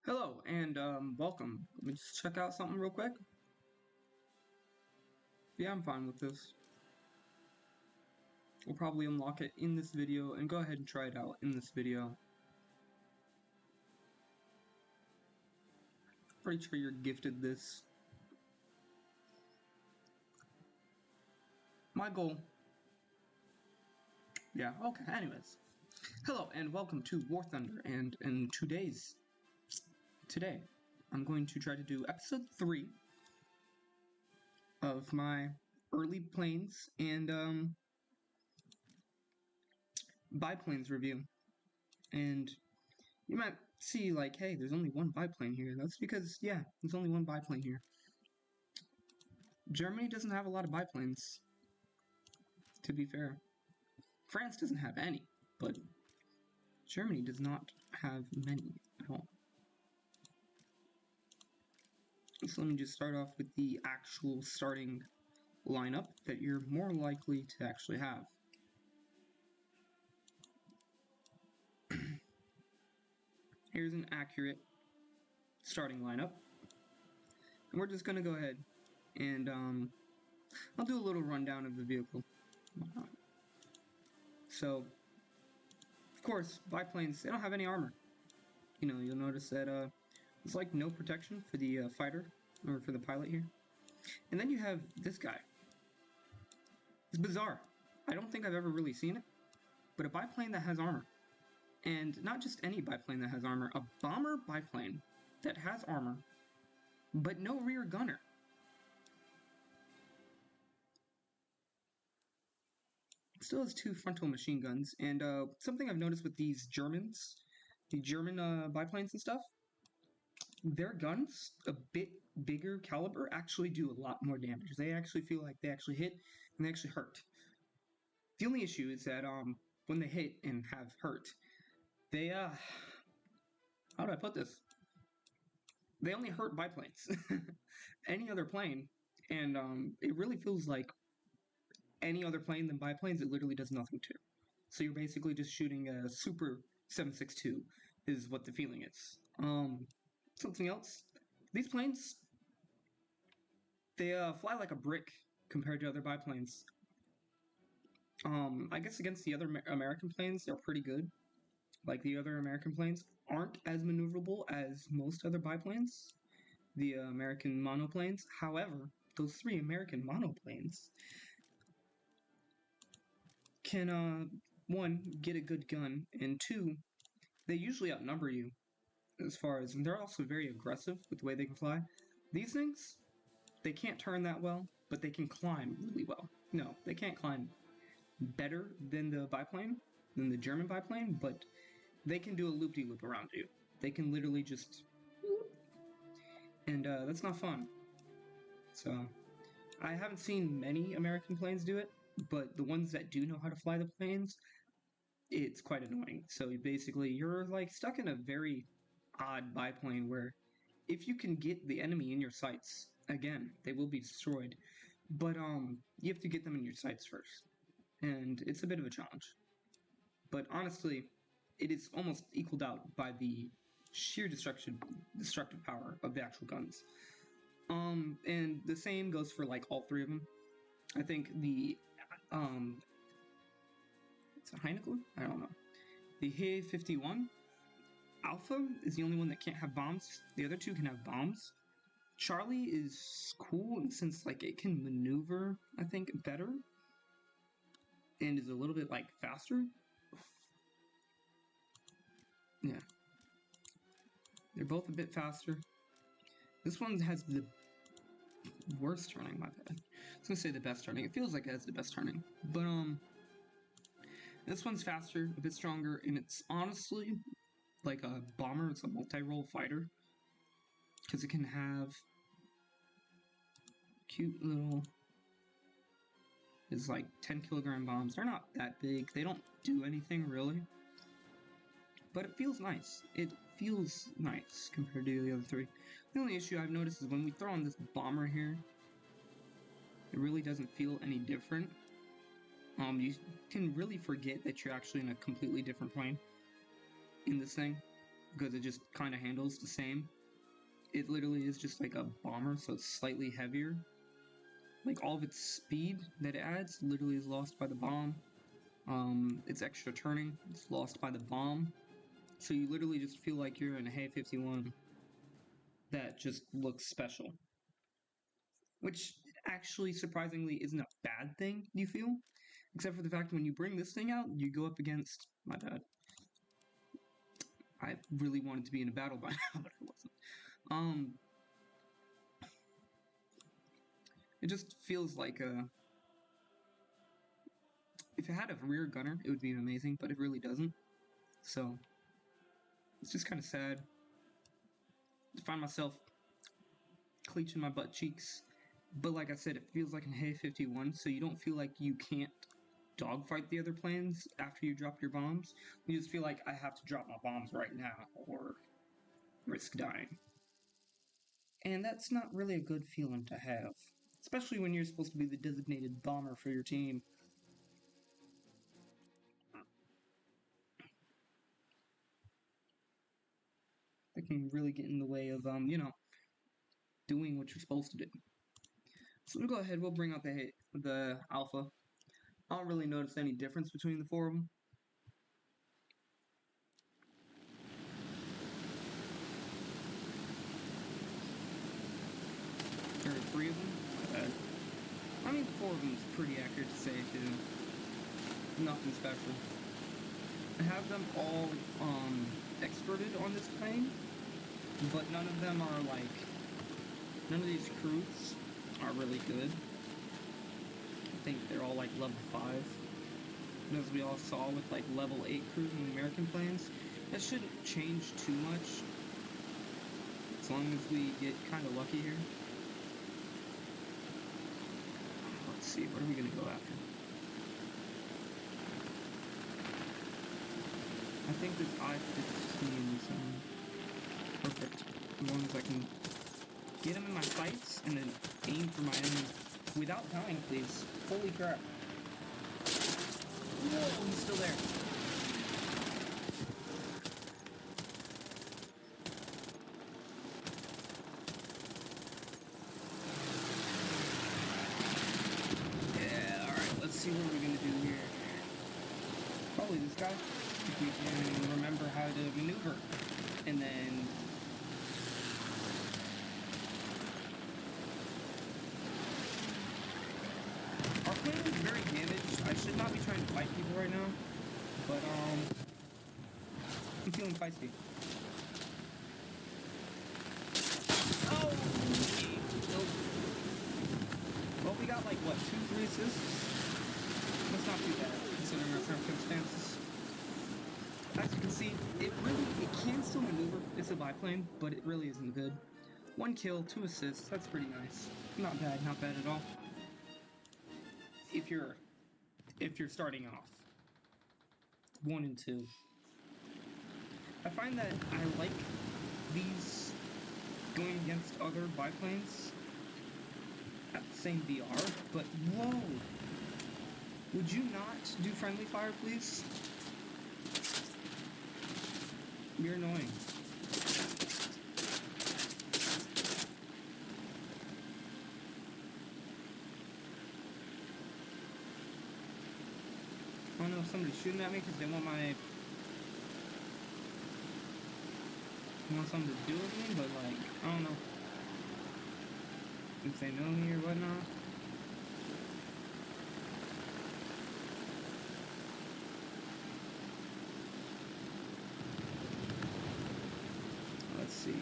Hello and welcome. Let me just check out something real quick. Yeah, I'm fine with this. We'll probably unlock it in this video and go ahead and try it out in this video. Pretty sure you're gifted this. My goal. Yeah, okay, anyways. Hello and welcome to War Thunder, and in 2 days, today, I'm going to try to do episode 3 of my early planes and biplanes review. And you might see, like, hey, there's only one biplane here. That's because, yeah, there's only one biplane here. Germany doesn't have a lot of biplanes, to be fair. France doesn't have any, but Germany does not have many at all. So let me just start off with the actual starting lineup that you're more likely to actually have. Here's an accurate starting lineup. And we're just going to go ahead and I'll do a little rundown of the vehicle. So, of course, biplanes, they don't have any armor. You know, you'll notice that there's like no protection for the fighter, or for the pilot here. And then you have this guy. It's bizarre. I don't think I've ever really seen it, but a biplane that has armor. And not just any biplane that has armor, a bomber biplane that has armor, but no rear gunner. It still has 2 frontal machine guns, and something I've noticed with these Germans, the German biplanes and stuff, their guns, a bit bigger caliber, actually do a lot more damage. They actually feel like they actually hit, and they actually hurt. The only issue is that when they hit and have hurt, they, how do I put this? They only hurt biplanes. Any other plane, and it really feels like any other plane than biplanes, it literally does nothing to. So you're basically just shooting a Super 762 is what the feeling is. Something else. These planes, they fly like a brick compared to other biplanes. I guess against the other American planes, they're pretty good. Like, the other American planes aren't as maneuverable as most other biplanes, the American monoplanes. However, those 3 American monoplanes can, 1, get a good gun, and 2, they usually outnumber you as far as, and they're also very aggressive with the way they can fly. These things, they can't turn that well, but they can climb really well. No, they can't climb better than the biplane, than the German biplane, but they can do a loop-de-loop around you. They can literally just, and that's not fun. So, I haven't seen many American planes do it, but the ones that do know how to fly the planes, it's quite annoying. So basically, you're like stuck in a very odd biplane where if you can get the enemy in your sights, again, they will be destroyed, but you have to get them in your sights first, and it's a bit of a challenge. But honestly, it is almost equaled out by the sheer destructive power of the actual guns. And the same goes for like all 3 of them. I think the it's a Heineken? I don't know. The He-51 Alpha is the only one that can't have bombs. The other 2 can have bombs. Charlie is cool in the sense, like, it can maneuver, I think, better, and is a little bit, like, faster. Yeah. They're both a bit faster. This one has the worst turning, my bad. I was gonna say the best turning. It feels like it has the best turning. But, this one's faster, a bit stronger, and it's honestly like a bomber. It's a multi-role fighter, because it can have cute little, it's like 10-kilogram bombs. They're not that big. They don't do anything really, but it feels nice. It feels nice compared to the other 3. The only issue I've noticed is when we throw on this bomber here, it really doesn't feel any different. You can really forget that you're actually in a completely different plane in this thing. because it just kind of handles the same. It literally is just like a bomber, so it's slightly heavier. Like all of its speed that it adds literally is lost by the bomb. Its extra turning is lost by the bomb. So you literally just feel like you're in a Hay-51 that just looks special. Which actually surprisingly isn't a bad thing, you feel? Except for the fact when you bring this thing out, you go up against... My bad. I really wanted to be in a battle by now, but I wasn't. It just feels like if it had a rear gunner, it would be amazing, but it really doesn't. So, it's just kind of sad to find myself clenching my butt cheeks. But like I said, it feels like an Hay-51, so you don't feel like you can't dogfight the other planes after you drop your bombs. You just feel like I have to drop my bombs right now, or risk dying. And that's not really a good feeling to have. Especially when you're supposed to be the designated bomber for your team. That can really get in the way of, doing what you're supposed to do. So we'll go ahead, we'll bring out the Alpha. I don't really notice any difference between the four of them. There are three of them. I mean, four of them is pretty accurate to say, too. Nothing special. I have them all experted on this plane, but none of them are like... None of these crews are really good. I think they're all like level 5. And as we all saw with like level 8 crews in American planes, that shouldn't change too much. As long as we get kind of lucky here. Let's see, what are we going to go after? I think this I-15 is perfect. As long as I can get him in my sights and then aim for my enemy without dying, please. Holy crap. Whoa, he's still there. Yeah, alright, let's see what we're gonna do here. Probably this guy, if we can remember how to maneuver. And then... Our plane is very damaged. I should not be trying to fight people right now. But, I'm feeling feisty. Oh! Nope. Well, we got like, what, 2-3 assists? That's not too bad, considering our circumstances. As you can see, it can still maneuver. It's a biplane, but it really isn't good. 1 kill, 2 assists, that's pretty nice. Not bad at all. If you're starting off. 1 and 2. I find that I like these going against other biplanes at the same VR, but whoa! Would you not do friendly fire, please? You're annoying. I don't know if somebody's shooting at me because they want something to do with me, but like, I don't know. If they know me or whatnot. Let's see here.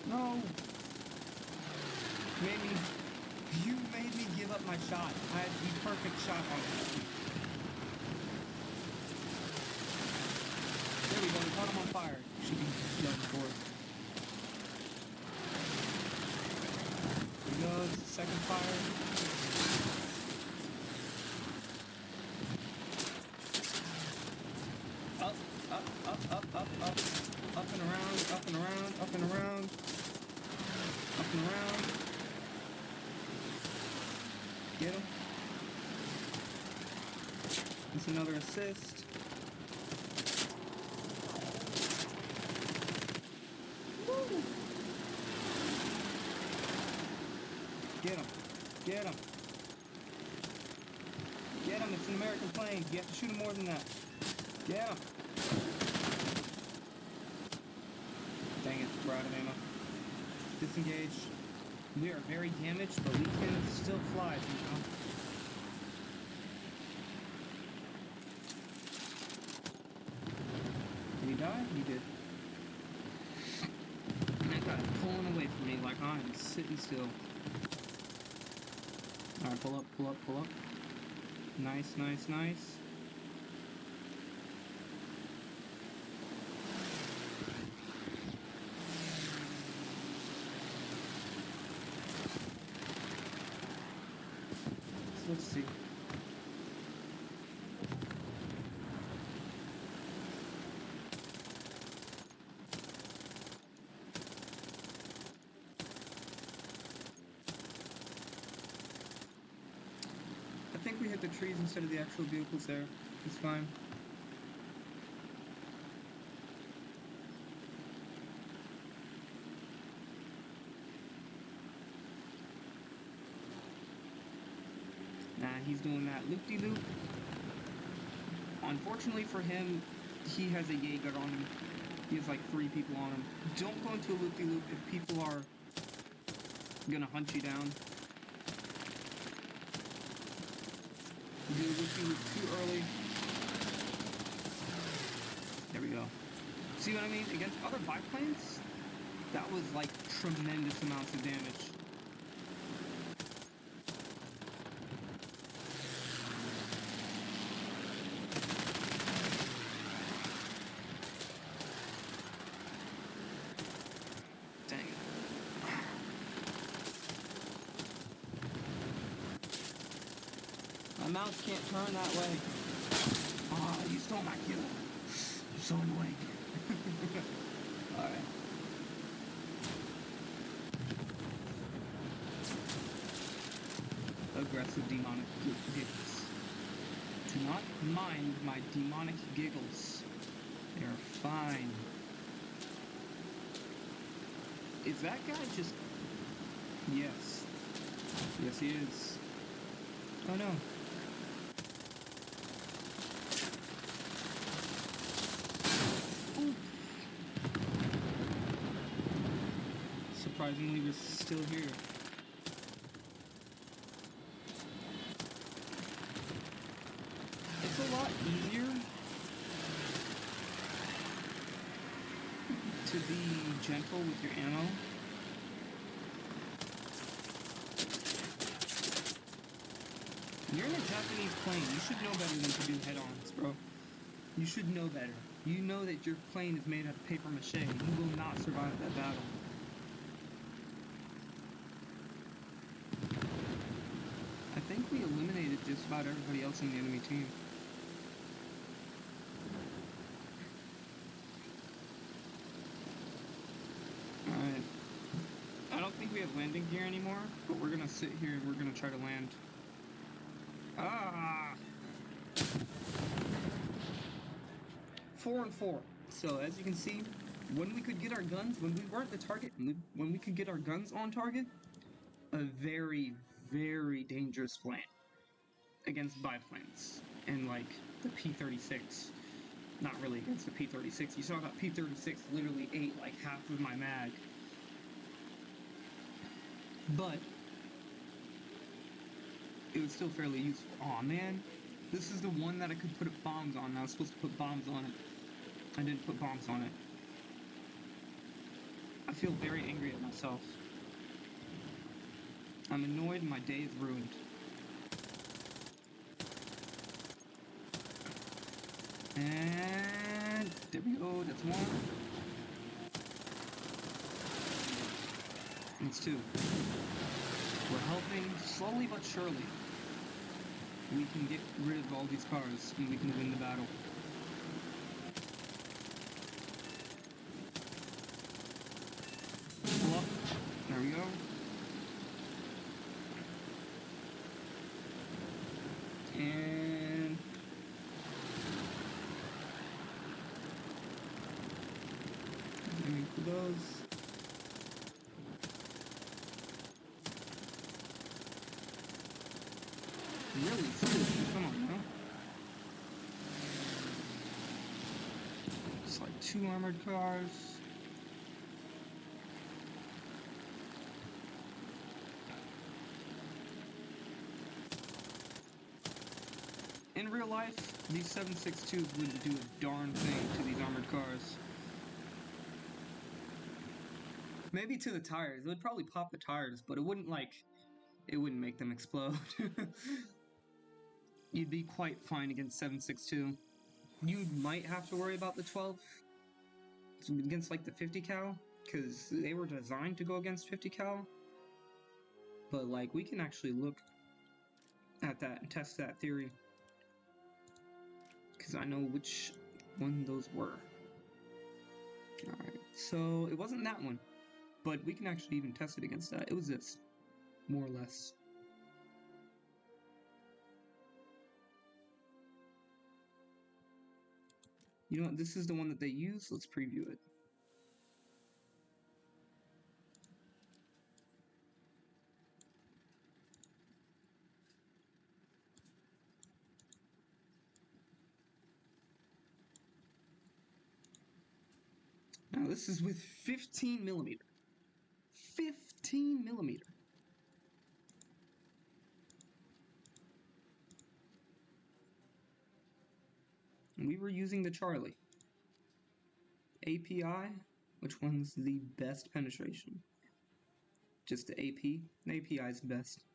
No! You made me give up my shot. I had the perfect shot on it. There we go, we caught him on fire. Should be done for it. There goes, second fire. Up and around, up and around, up and around, up and around. Get him. That's another assist. Woo! Get him. Get him. Get him. It's an American plane. You have to shoot him more than that. Get him. Dang it. We're out of ammo. Disengage. We are very damaged, but we can still fly somehow. Did he die? He did. That guy pulling away from me like I am sitting still. Alright, pull up, pull up, pull up. Nice, nice, nice. So let's see. I think we hit the trees instead of the actual vehicles there. It's fine. Nah, he's doing that loop-de-loop. Unfortunately for him, he has a Jaeger on him. He has like 3 people on him. Don't go into a loop-de-loop if people are gonna hunt you down. Do a loop-de-loop too early. There we go. See what I mean? Against other biplanes, that was like tremendous amounts of damage. Dang it. My mouse can't turn that way. Oh, you stole my kill. You're so annoying. Alright. Aggressive demonic giggles. Do not mind my demonic giggles. They are fine. Is that guy just... Yes. Yes, he is. Oh no. Ooh. Surprisingly, we're still here. It's a lot easier to be gentle with your ammo. You're in a Japanese plane. You should know better than to do head-ons, bro. You should know better. You know that your plane is made out of paper mache. You will not survive that battle. I think we eliminated just about everybody else in the enemy team. Alright. I don't think we have landing gear anymore, but we're gonna sit here and we're gonna try to land. Ah! 4 and 4. So as you can see, when we could get our guns, when we weren't the target, when we could get our guns on target, a very, very dangerous plane against biplanes and like the P-36. Not really against the P-36. You saw that P-36 literally ate like half of my mag. But it was still fairly useful. Aw, man. This is the one that I could put bombs on. I was supposed to put bombs on it. I didn't put bombs on it. I feel very angry at myself. I'm annoyed and my day is ruined. And there we go, that's 1. That's 2. We're helping slowly but surely. We can get rid of all these cars and we can win the battle. those. Really? Seriously? Come on now. It's like 2 armored cars. In real life, these 7.62s wouldn't do a darn thing to these armored cars. Maybe to the tires. It would probably pop the tires, but it wouldn't make them explode. You'd be quite fine against 7.62. You might have to worry about the 12 against like the 50 cal, because they were designed to go against 50 cal. But like, we can actually look at that and test that theory, because I know which one those were. Alright, so it wasn't that one, but we can actually even test it against that. It was this, more or less. You know what, this is the one that they use. Let's preview it. Now this is with 15 millimeter. 15 millimeter. And we were using the Charlie. API, which one's the best penetration? Just the AP? The API is best.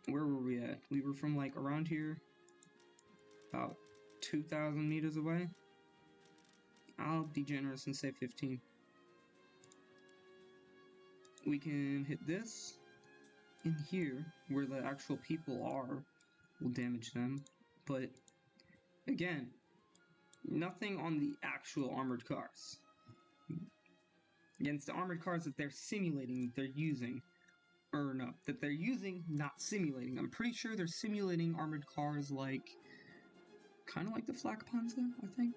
Where were we at? We were from like around here, about 2,000 meters away. I'll be generous and say 15. We can hit this. In here, where the actual people are, will damage them. But, again, nothing on the actual armored cars. Against the armored cars that they're simulating, that they're using. Or no, that they're using, not simulating. I'm pretty sure they're simulating armored cars like... kind of like the Flak Panzer, I think.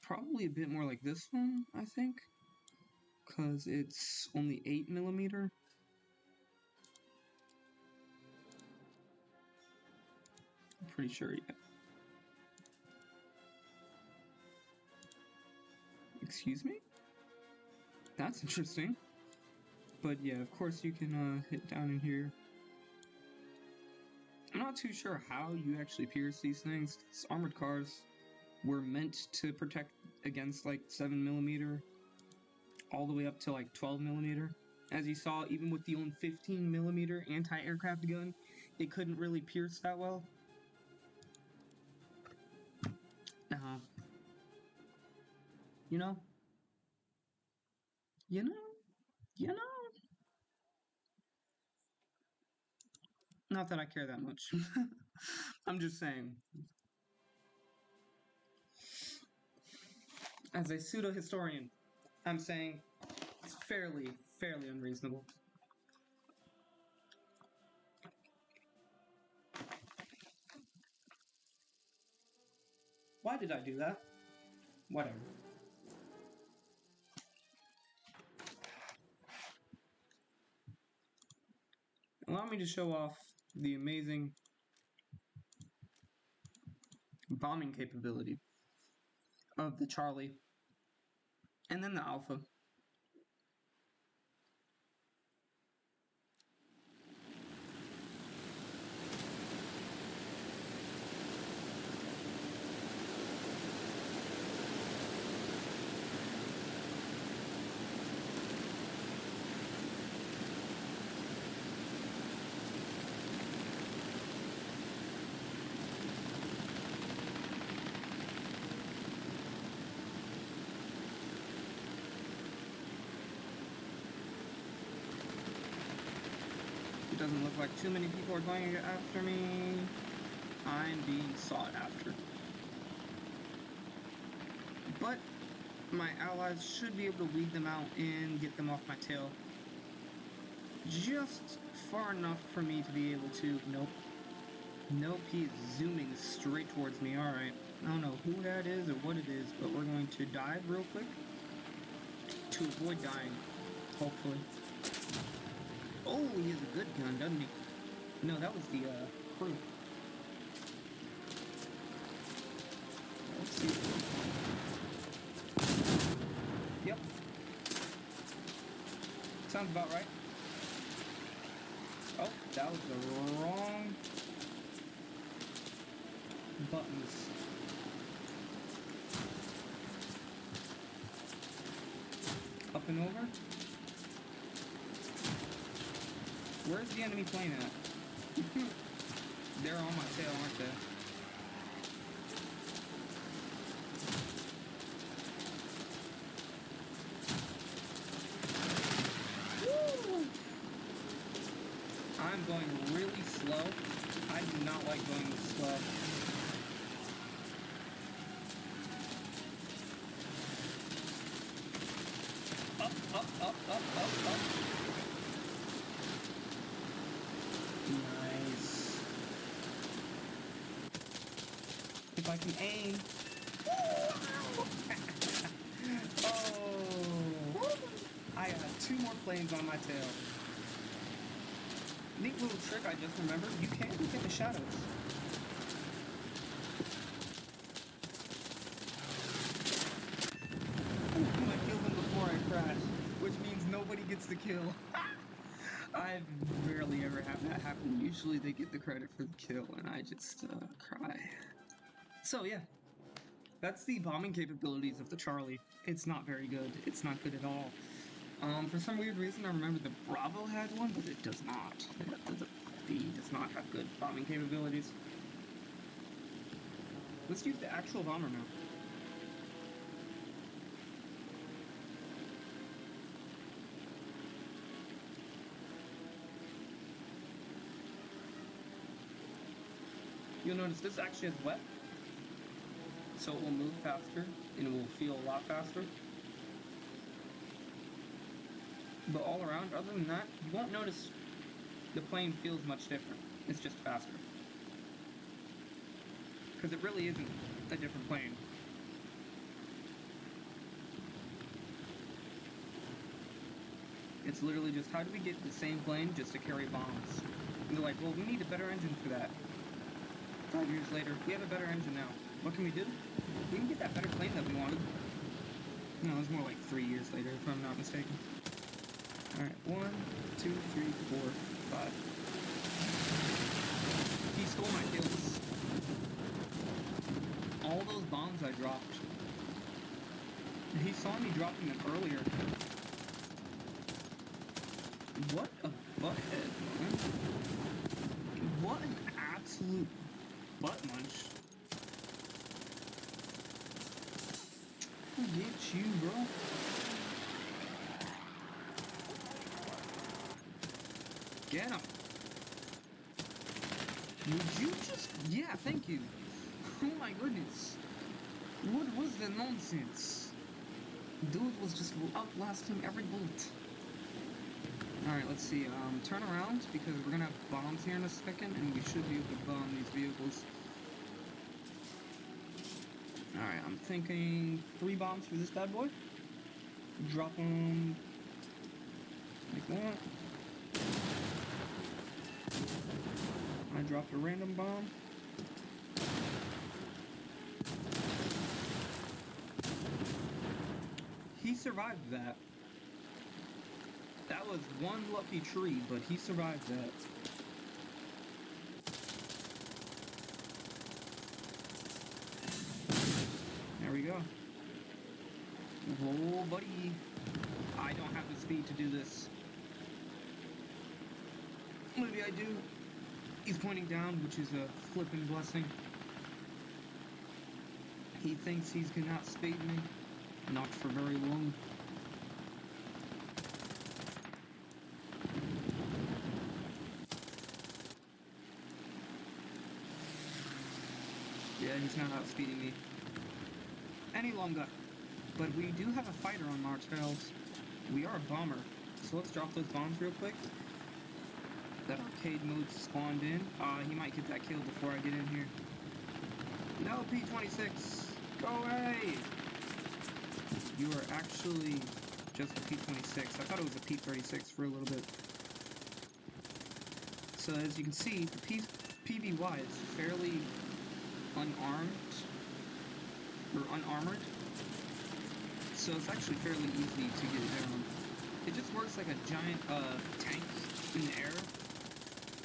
Probably a bit more like this one, I think. Because it's only 8 millimeter. I'm pretty sure, yeah. Excuse me? That's interesting. But yeah, of course you can hit down in here. I'm not too sure how you actually pierce these things. These armored cars were meant to protect against like 7 millimeter all the way up to like 12 millimeter. As you saw, even with the own 15 millimeter anti-aircraft gun, it couldn't really pierce that well. You know? You know? You know? Not that I care that much. I'm just saying. As a pseudo-historian, I'm saying it's fairly unreasonable. Why did I do that? Whatever. Allow me to show off the amazing bombing capability of the Charlie and then the Alpha. Doesn't look like too many people are going after me. I'm being sought after. But my allies should be able to weed them out and get them off my tail. just far enough for me to be able to... Nope. Nope, he is zooming straight towards me. Alright. I don't know who that is or what it is, but we're going to dive real quick to avoid dying, hopefully. Oh, he has a good gun, doesn't he? No, that was the crew. Let's see. Yep. Sounds about right. Oh, that was the wrong buttons. Up and over. Where's the enemy plane at? They're on my tail, aren't they? Woo! I'm going really slow. I do not like going this slow. Up, up, up, up, up, up. Nice. If I can aim. Oh! I got 2 more planes on my tail. Neat little trick I just remembered. You can look at the shadows. I killed them before I crashed, which means nobody gets the kill. I've rarely ever had that happen. Usually they get the credit for the kill, and I just cry. So yeah, that's the bombing capabilities of the Charlie. It's not very good. It's not good at all. For some weird reason, I remember the Bravo had one, but it does not. The B does not have good bombing capabilities. Let's use the actual bomber now. You'll notice this actually has wet, so it will move faster, and it will feel a lot faster. But all around, other than that, you won't notice the plane feels much different. It's just faster. Because it really isn't a different plane. It's literally just, how do we get the same plane just to carry bombs? And they're like, well, we need a better engine for that. 5 years later, we have a better engine now. What can we do? We can get that better plane that we wanted. No, it was more like 3 years later, if I'm not mistaken. Alright, 1, 2, 3, 4, 5. He stole my kills. All those bombs I dropped. He saw me dropping them earlier. What a butthead, man. What an absolute butt munch. I'll get you, bro. Get him. Would you just... Yeah, thank you. Oh my goodness. What was the nonsense? Dude was just outlasting every bullet. Alright, let's see. Turn around, because we're gonna have bombs here in a second, and we should be able to bomb these vehicles. Alright, I'm thinking 3 bombs for this bad boy. Drop them like that. I dropped a random bomb. He survived that. That was one lucky tree, but he survived that. There we go. Whoa, buddy. I don't have the speed to do this. Maybe I do. He's pointing down, which is a flippin' blessing. He thinks he's gonna outspeed me. Not for very long. Yeah, he's not outspeeding me any longer. But we do have a fighter on our tails. We are a bomber. So let's drop those bombs real quick. That arcade mode spawned in. He might get that kill before I get in here. No, P-26! Go away! You are actually just a P-26. I thought it was a P-36 for a little bit. So as you can see, the PVY is fairly unarmed, or unarmored. So it's actually fairly easy to get down. It just works like a giant tank in the air.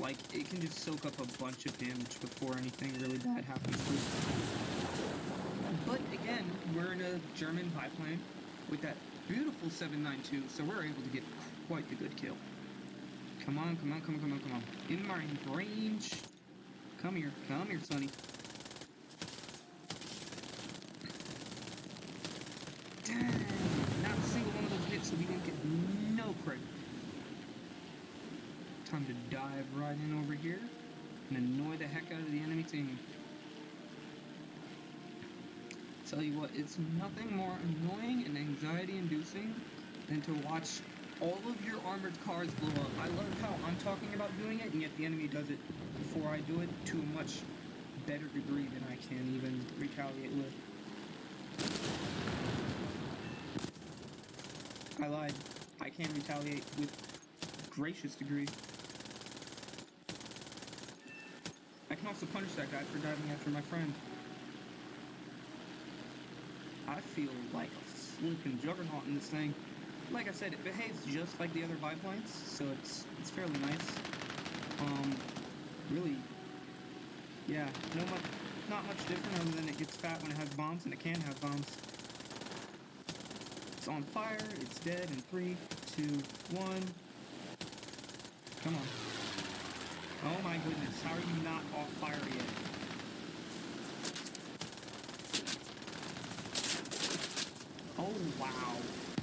Like, it can just soak up a bunch of damage before anything really bad happens to it. But again, we're in a German biplane with that beautiful 792, so we're able to get quite the good kill. Come on, come on, come on, come on, come on. In my range. Come here, sonny. Dang! Not a single one of those hits, so we didn't get no credit. Time to dive right in over here and annoy the heck out of the enemy team. Tell you what, it's nothing more annoying and anxiety-inducing than to watch all of your armored cars blow up. I love how I'm talking about doing it, and yet the enemy does it before I do it to a much better degree than I can even retaliate with. I lied. I can retaliate with gracious degree. I can also punish that guy for diving after my friend. I feel like a flippin' juggernaut in this thing. Like I said, it behaves just like the other biplanes, so it's fairly nice. Really, yeah, not much different other than it gets fat when it has bombs, and it can have bombs. It's on fire, it's dead in 3, 2, 1. Come on. Oh my goodness, how are you not off fire yet? Oh wow.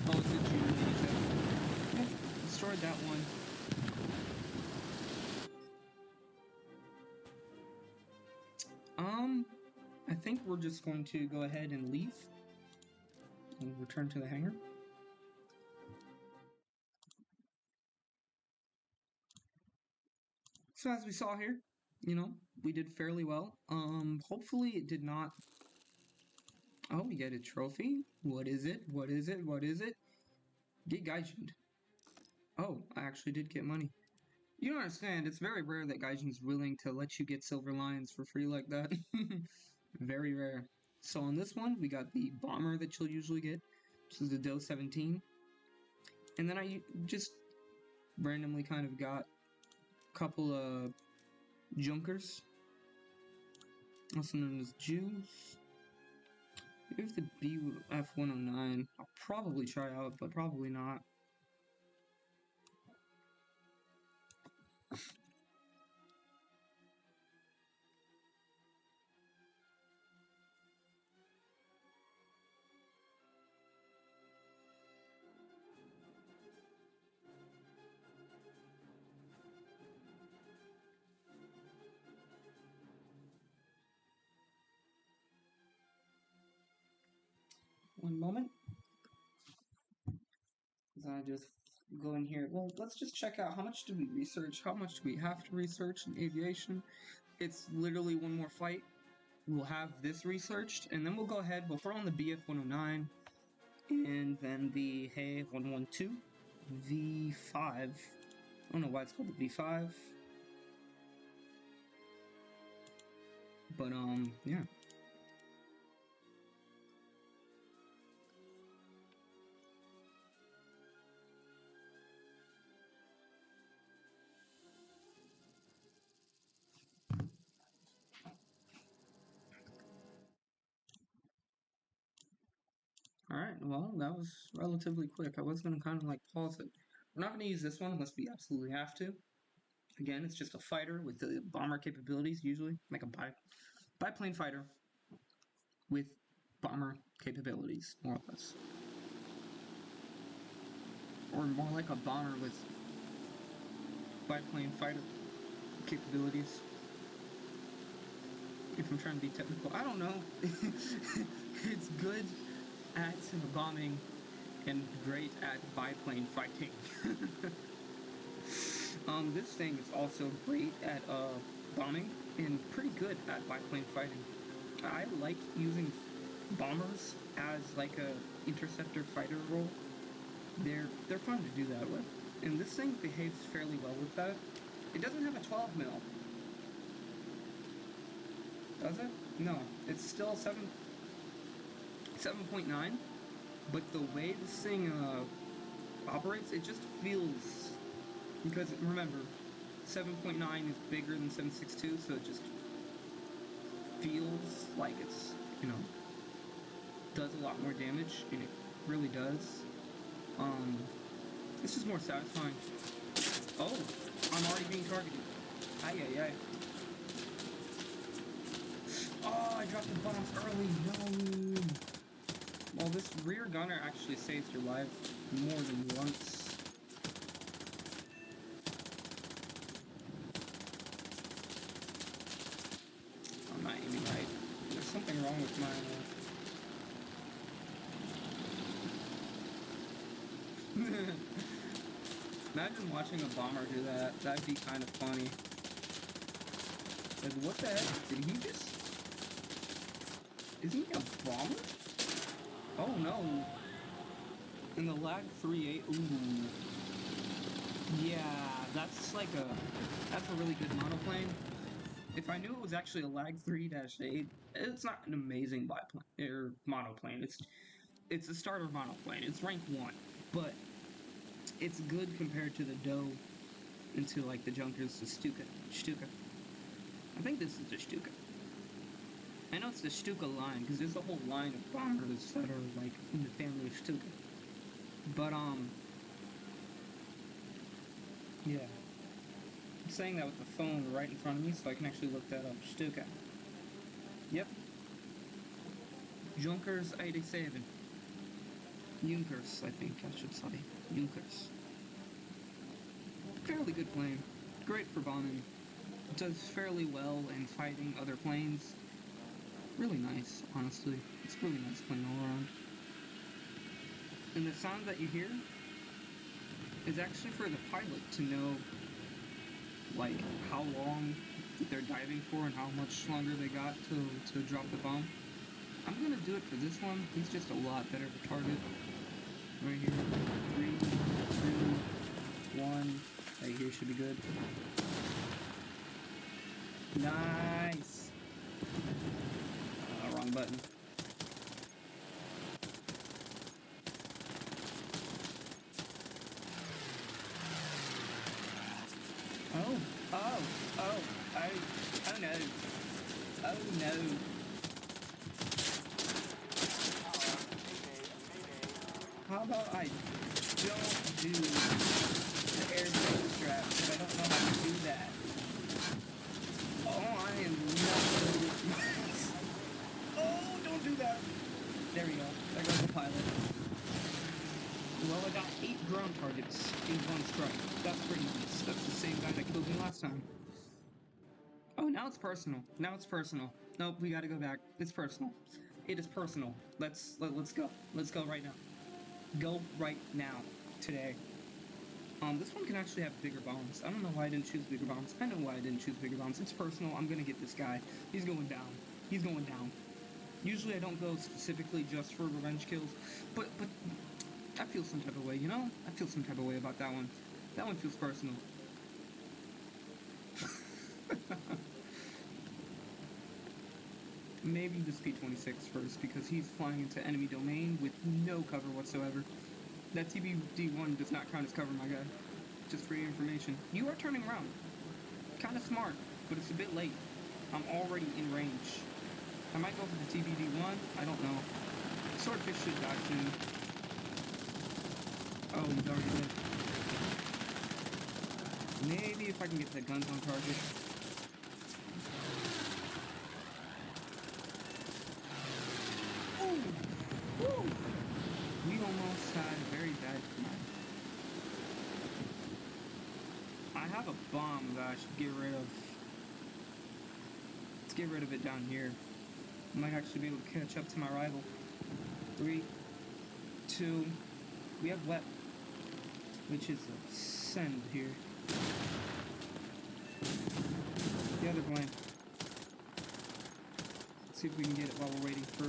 Oh, it's a junior ninja. Yep, destroyed that one. I think we're just going to go ahead and leave and return to the hangar. So as we saw here, you know, we did fairly well. Hopefully it did not... Oh, we get a trophy. What is it? What is it? What is it? Get Gaijin'd. Oh, I actually did get money. You don't understand, it's very rare that Gaijin's willing to let you get silver lions for free like that. Very rare. So on this one, we got the bomber that you'll usually get. This is the Do 17. And then I just randomly kind of got a couple of Junkers, also known as Jews. Here's the BF-109. I'll probably try out, but probably not. One moment. I just go in here. Well, let's just check out how much do we research? How much do we have to research in aviation? It's literally one more flight. We'll have this researched, and then we'll go ahead. We'll throw on the BF-109, and then the Hey 112 V5. I don't know why it's called the V5, but yeah. Alright, well, that was relatively quick. I was going to kind of like pause it. We're not going to use this one unless we absolutely have to. Again, it's just a fighter with the bomber capabilities, usually. Like a biplane fighter with bomber capabilities, more or less. Or more like a bomber with biplane fighter capabilities. If I'm trying to be technical, I don't know. It's good at bombing and great at biplane fighting. This thing is also great at bombing and pretty good at biplane fighting. I like using bombers as like a interceptor fighter role. They're fun to do that with, and this thing behaves fairly well with that. It doesn't have a 12 mil, does it? No, it's still 7.9. But the way this thing operates, it just feels, because remember, 7.9 is bigger than 7.62, so it just feels like it's, does a lot more damage, and it really does. It's just more satisfying. Oh, I'm already being targeted. Ay, ay, ay. Oh, I dropped the bombs early. No. Well, this rear gunner actually saves your life more than once. I'm not aiming right. There's something wrong with my... Imagine watching a bomber do that. That'd be kind of funny. Like, what the heck? Did he just... Isn't he a bomber? Oh no. In the lag 3.8, ooh. Yeah, that's like that's a really good monoplane. If I knew it was actually a lag 3-8, it's not an amazing biplane, or monoplane. It's a starter monoplane. It's rank 1, but it's good compared to the Doe and to like the Junkers, the Stuka. I think this is the Stuka. I know it's the Stuka line, because there's a whole line of bombers that are, like, in the family of Stuka. But, yeah. I'm saying that with the phone right in front of me, so I can actually look that up. Stuka. Yep. Junkers 87. Junkers, I think I should say. Junkers. Fairly good plane. Great for bombing. It does fairly well in fighting other planes. Really nice, honestly. It's really nice plane all around. And the sound that you hear is actually for the pilot to know, like, how long they're diving for and how much longer they got to drop the bomb. I'm gonna do it for this one. He's just a lot better of a target. Right here. 3, 2, 1. Right here should be good. Nice! Wrong button. Oh no. Oh no. How about I don't do the airbag strap, because I don't know how to do that. Oh, I am not good with this. Oh, don't do that. There we go. There goes the pilot. Well, I got 8 ground targets in 1 strike. That's pretty nice. That's the same guy that killed me last time. Oh, now it's personal. Now it's personal. Nope, we gotta go back. It's personal. It is personal. Let's go. Let's go right now. Go right now. Today. This one can actually have bigger bombs. I don't know why I didn't choose bigger bombs. I know why I didn't choose bigger bombs. It's personal. I'm gonna get this guy. He's going down. He's going down. Usually I don't go specifically just for revenge kills, but I feel some type of way, you know? I feel some type of way about that one. That one feels personal. Maybe this P-26 first, because he's flying into enemy domain with no cover whatsoever. That TBD-1 does not count as cover, my guy. Just for your information. You are turning around. Kinda smart, but it's a bit late. I'm already in range. I might go for the TBD-1, I don't know. Swordfish should die soon. Oh, he's already dead. Maybe if I can get the guns on target. Ooh! Woo! We almost had a very bad time. I have a bomb that I should get rid of. Let's get rid of it down here. I might actually be able to catch up to my rival. 3, 2, we have wet, which is a send here. The other plane. Let's see if we can get it while we're waiting for...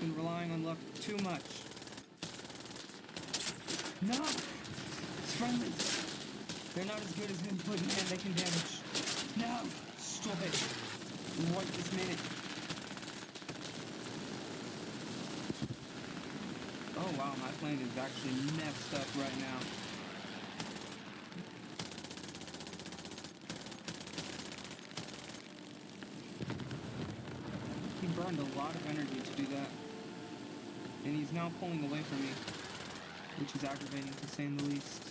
Been relying on luck too much. No! It's friendlies! They're not as good as him, but man, they can damage. No! Stop it! Right this minute. Oh wow, my plane is actually messed up right now. He burned a lot of energy to do that. And he's now pulling away from me, which is aggravating to say the least.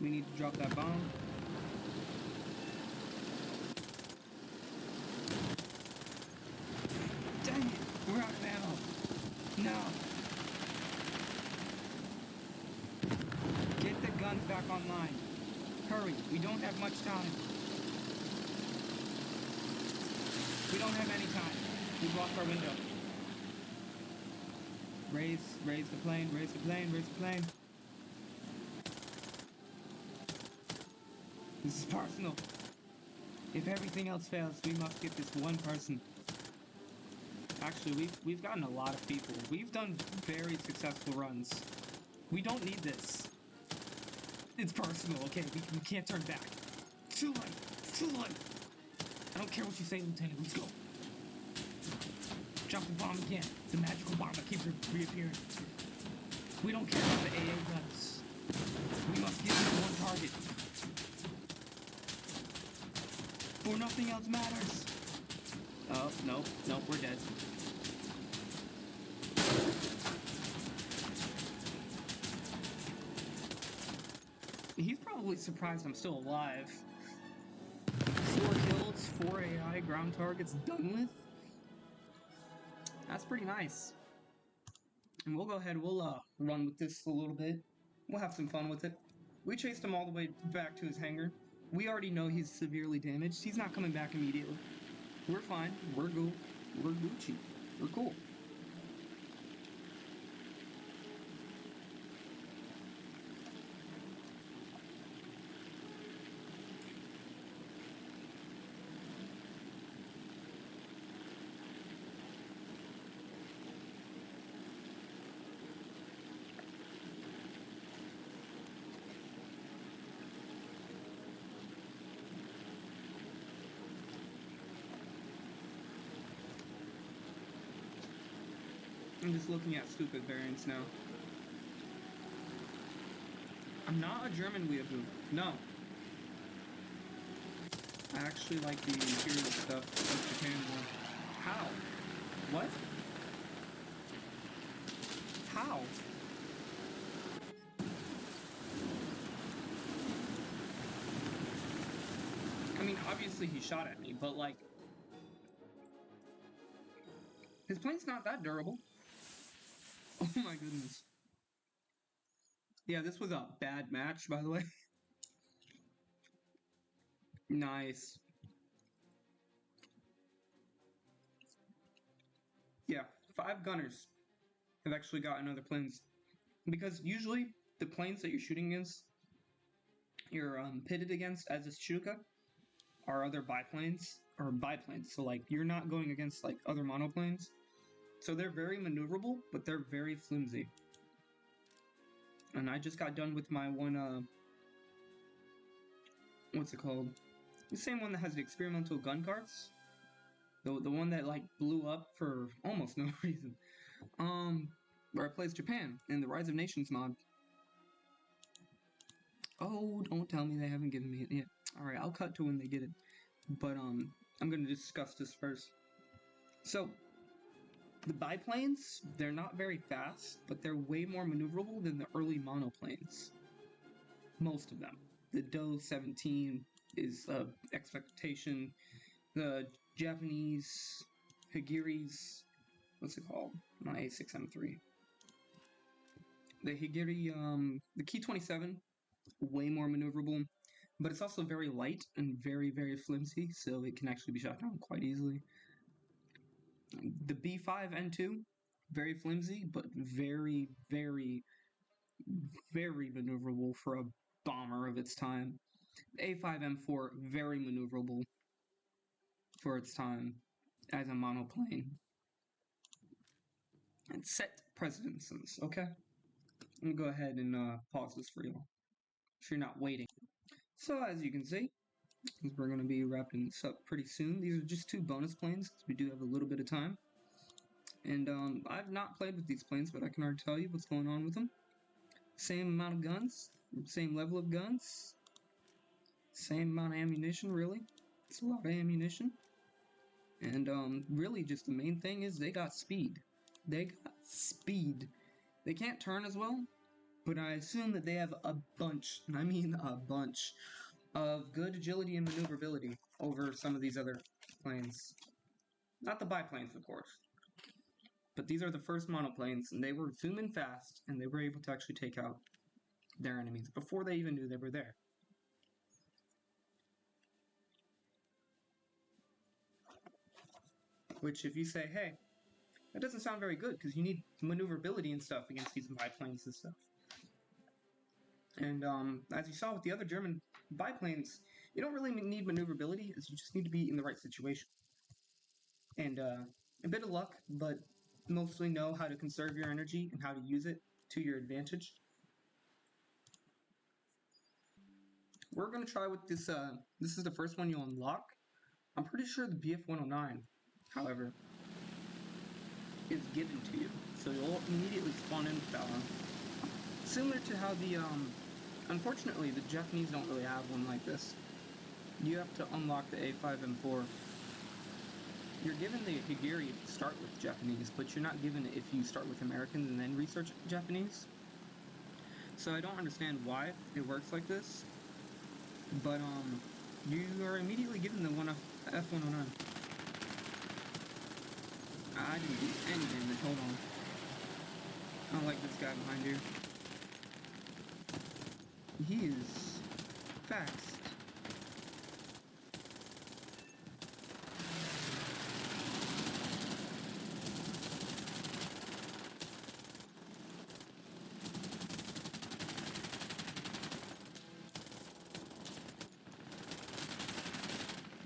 We need to drop that bomb. Dang it! We're out of ammo! No! Get the guns back online. Hurry, we don't have much time. We don't have any time. We've lost our window. Raise the plane, raise the plane, raise the plane. This is personal. If everything else fails, we must get this one person. Actually, we've gotten a lot of people. We've done very successful runs. We don't need this. It's personal, okay? We can't turn back. Too late. Too late. I don't care what you say, Lieutenant. Let's go. Drop the bomb again. The magical bomb that keeps reappearing. We don't care about the AA guns. We must get to one target. For nothing else matters. Oh, nope, we're dead. He's probably surprised I'm still alive. 4 kills, 4 AI ground targets done with. That's pretty nice. And we'll go ahead, we'll run with this a little bit. We'll have some fun with it. We chased him all the way back to his hangar. We already know he's severely damaged. He's not coming back immediately. We're fine. We're good. We're Gucci. We're cool. I'm just looking at stupid variants now. I'm not a German weeaboo. No. I actually like the Imperial stuff of Japan more. How? What? How? I mean, obviously he shot at me, but like... His plane's not that durable. Oh my goodness. Yeah, this was a bad match, by the way. Nice. Yeah, 5 gunners have actually gotten other planes. Because usually, the planes that you're shooting against, you're pitted against as a Stuka, are other biplanes, or biplanes. So, like, you're not going against, like, other monoplanes. So they're very maneuverable, but they're very flimsy. And I just got done with my one, what's it called? The same one that has the experimental gun carts. The one that, like, blew up for almost no reason. Where it plays Japan in the Rise of Nations mod. Oh, don't tell me they haven't given me it yet. Alright, I'll cut to when they get it. But, I'm gonna discuss this first. So, the biplanes, they're not very fast, but they're way more maneuverable than the early monoplanes. Most of them. The Do 17 is expectation. The Japanese Higiris, what's it called? Not A6M3. The Higiri, the Ki 27, way more maneuverable, but it's also very light and very, very flimsy, so it can actually be shot down quite easily. The B5N2, very flimsy, but very, very, very maneuverable for a bomber of its time. A5M4, very maneuverable for its time as a monoplane. And set precedences, okay? I'm gonna go ahead and pause this for y'all, so you're not waiting. So as you can see, we're gonna be wrapping this up pretty soon. These are just 2 bonus planes, because we do have a little bit of time. And I've not played with these planes, but I can already tell you what's going on with them. Same amount of guns, same level of guns, same amount of ammunition, really. It's a lot of ammunition. And really just the main thing is they got speed. They got speed. They can't turn as well, but I assume that they have a bunch, and I mean a bunch, of good agility and maneuverability over some of these other planes. Not the biplanes, of course. But these are the first monoplanes, and they were zooming fast, and they were able to actually take out their enemies before they even knew they were there. Which, if you say, hey, that doesn't sound very good, because you need maneuverability and stuff against these biplanes and stuff. And as you saw with the other German biplanes, you don't really need maneuverability, you just need to be in the right situation. And a bit of luck, but mostly know how to conserve your energy and how to use it to your advantage. We're going to try with this, this is the first one you'll unlock. I'm pretty sure the BF-109, however, is given to you, so you'll immediately spawn in with that one. Similar to how the, unfortunately, the Japanese don't really have one like this. You have to unlock the A5M4. You're given the Higiri if you start with Japanese, but you're not given it if you start with Americans and then research Japanese. So I don't understand why it works like this, but you are immediately given the F-109. I didn't do any damage, hold on. I don't like this guy behind here. He is fast.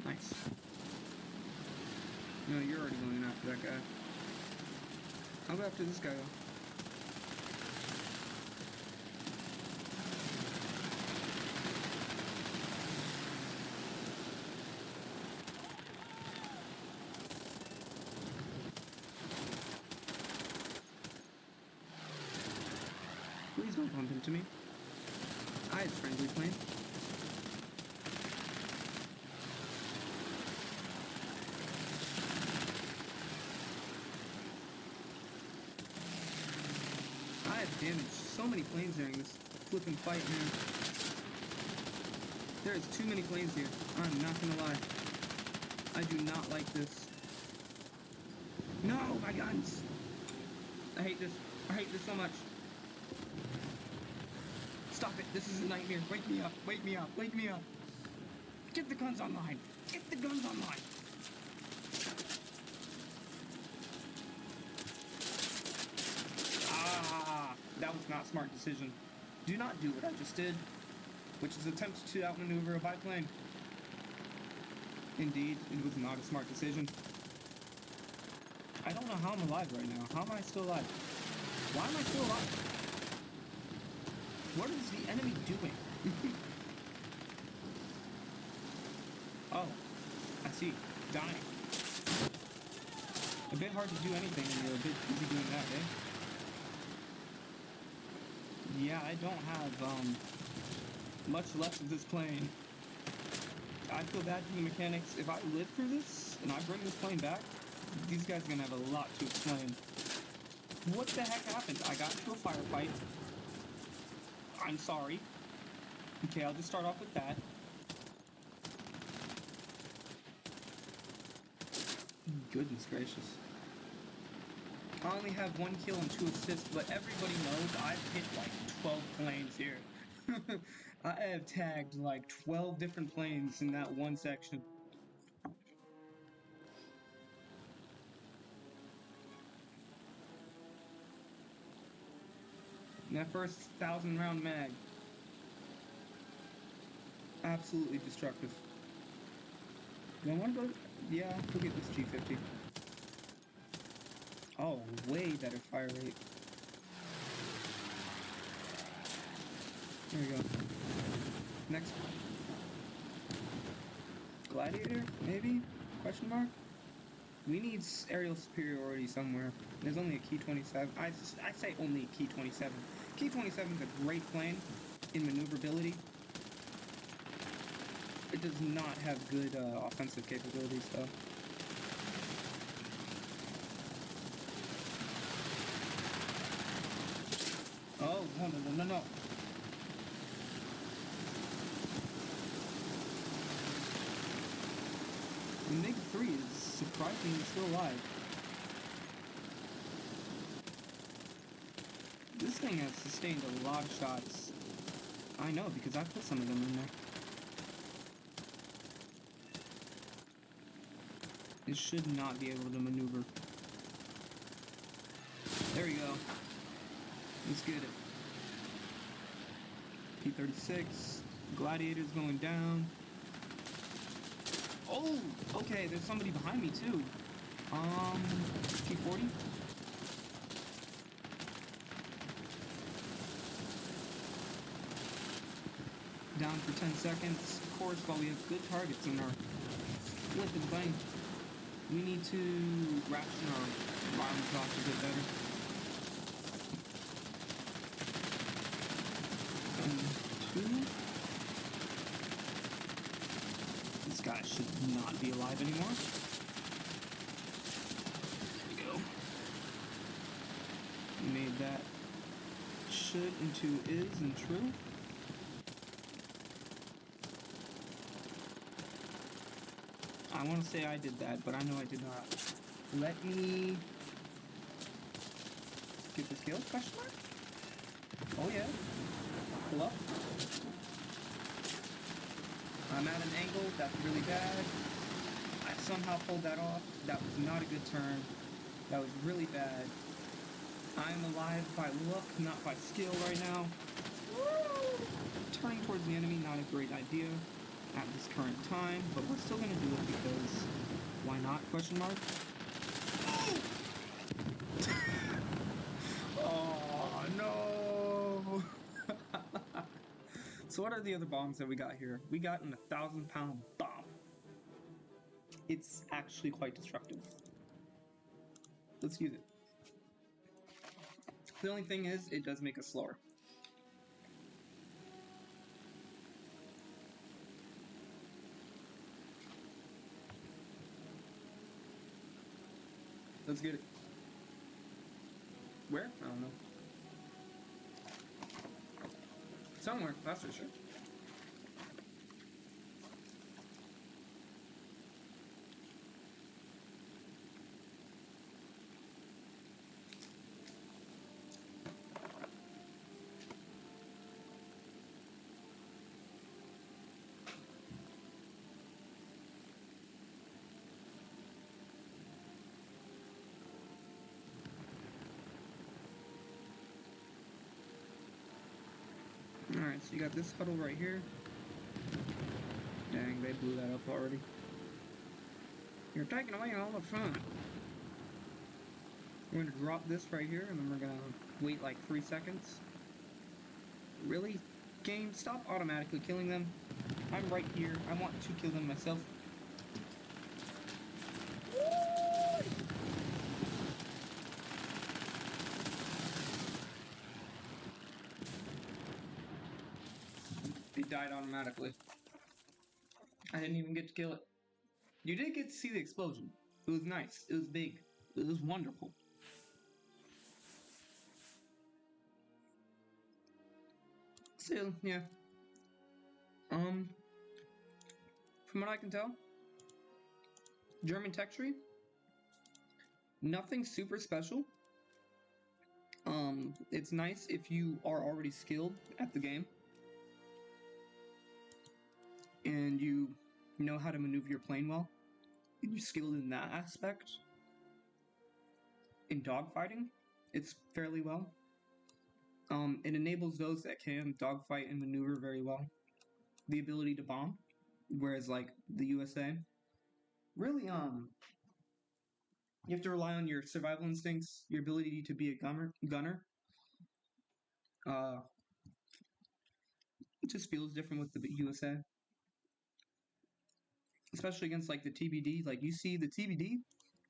Nice. No, you're already going after that guy. I'll go after this guy though. Please don't bump into me. I have friendly plane. I have damaged so many planes during this flipping fight, man. There is too many planes here. I'm not gonna lie. I do not like this. No, my guns! I hate this. I hate this so much. Stop it. This is a nightmare. Wake me up. Wake me up. Wake me up. Get the guns online. Get the guns online. Ah, that was not a smart decision. Do not do what I just did, which is attempt to outmaneuver a biplane. Indeed, it was not a smart decision. I don't know how I'm alive right now. How am I still alive? Why am I still alive? What is the enemy doing? Oh, I see. Dying. A bit hard to do anything when you're a bit busy doing that, eh? Yeah, I don't have, much left of this plane. I feel bad for the mechanics. If I live through this, and I bring this plane back, these guys are gonna have a lot to explain. What the heck happened? I got into a firefight. I'm sorry. Okay, I'll just start off with that. Goodness gracious. I only have 1 kill and 2 assists, but everybody knows I've hit like 12 planes here. I have tagged like 12 different planes in that one section. That first 1,000 round mag. Absolutely destructive. Do I want to go? Yeah, we'll get this G50. Oh, way better fire rate. There we go. Next one. Gladiator, maybe? Question mark? We need aerial superiority somewhere. There's only a Key 27. I say only a Key 27. Key 27 is a great plane in maneuverability. It does not have good offensive capabilities, though. Oh, no. The MiG-3 is surprisingly still alive. This thing has sustained a lot of shots. I know, because I put some of them in there. It should not be able to maneuver. There we go. Let's get it. P-36. Gladiator's going down. Oh! Okay, there's somebody behind me, too. P-40? Down for 10 seconds. Of course, while we have good targets in our flipping plane, we need to ration our bombs off a bit better. Two. This guy should not be alive anymore. There we go. Made that should into is and true. I want to say I did that, but I know I did not. Let me get this kill? Question mark? Oh yeah. Pull up. I'm at an angle. That's really bad. I somehow pulled that off. That was not a good turn. That was really bad. I'm alive by luck, not by skill right now. Woo! Turning towards the enemy, not a great idea at this current time, but we're still gonna do it because why not? Question mark. Oh no! So what are the other bombs that we got here? We got an 1,000-pound bomb. It's actually quite destructive. Let's use it. The only thing is, it does make us slower. Let's get it. Where? I don't know. Somewhere, that's for sure. Alright, so you got this huddle right here. Dang, they blew that up already. You're taking away all the fun. We're gonna drop this right here, and then we're gonna wait like 3 seconds. Really? Game, stop automatically killing them. I'm right here. I want to kill them myself. It died automatically. I didn't even get to kill it. You did get to see the explosion. It was nice. It was big. It was wonderful. Still, yeah. From what I can tell, German tech tree, nothing super special. It's nice if you are already skilled at the game and you know how to maneuver your plane well, and you're skilled in that aspect. In dogfighting, it's fairly well. It enables those that can dogfight and maneuver very well the ability to bomb, whereas like the USA, really you have to rely on your survival instincts, your ability to be a gunner. Uh, it just feels different with the USA, especially against like the TBD. Like you see the TBD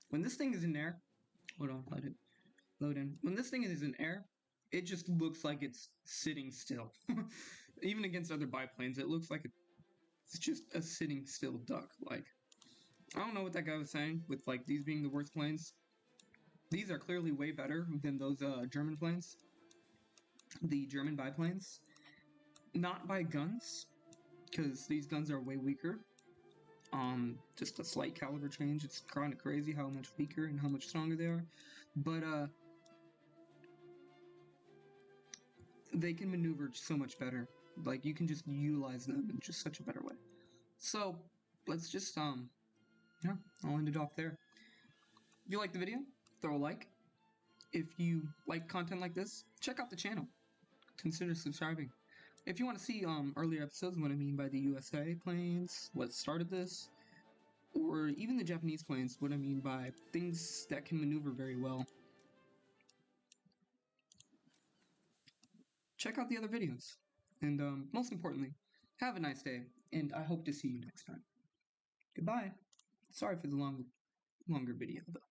when this thing is in air. Hold on, let it load in. When this thing is in air, it just looks like it's sitting still. Even against other biplanes, it looks like it's just a sitting still duck. Like I don't know what that guy was saying with like these being the worst planes. These are clearly way better than those German planes, the German biplanes. Not by guns, because these guns are way weaker. Just a slight caliber change. It's kind of crazy how much weaker and how much stronger they are. But they can maneuver so much better. Like you can just utilize them in just such a better way. So let's just yeah, I'll end it off there. If you like the video, throw a like. If you like content like this, check out the channel. Consider subscribing. If you want to see earlier episodes, what I mean by the USA planes, what started this, or even the Japanese planes, what I mean by things that can maneuver very well, check out the other videos. And most importantly, have a nice day, and I hope to see you next time. Goodbye. Sorry for the longer video, though.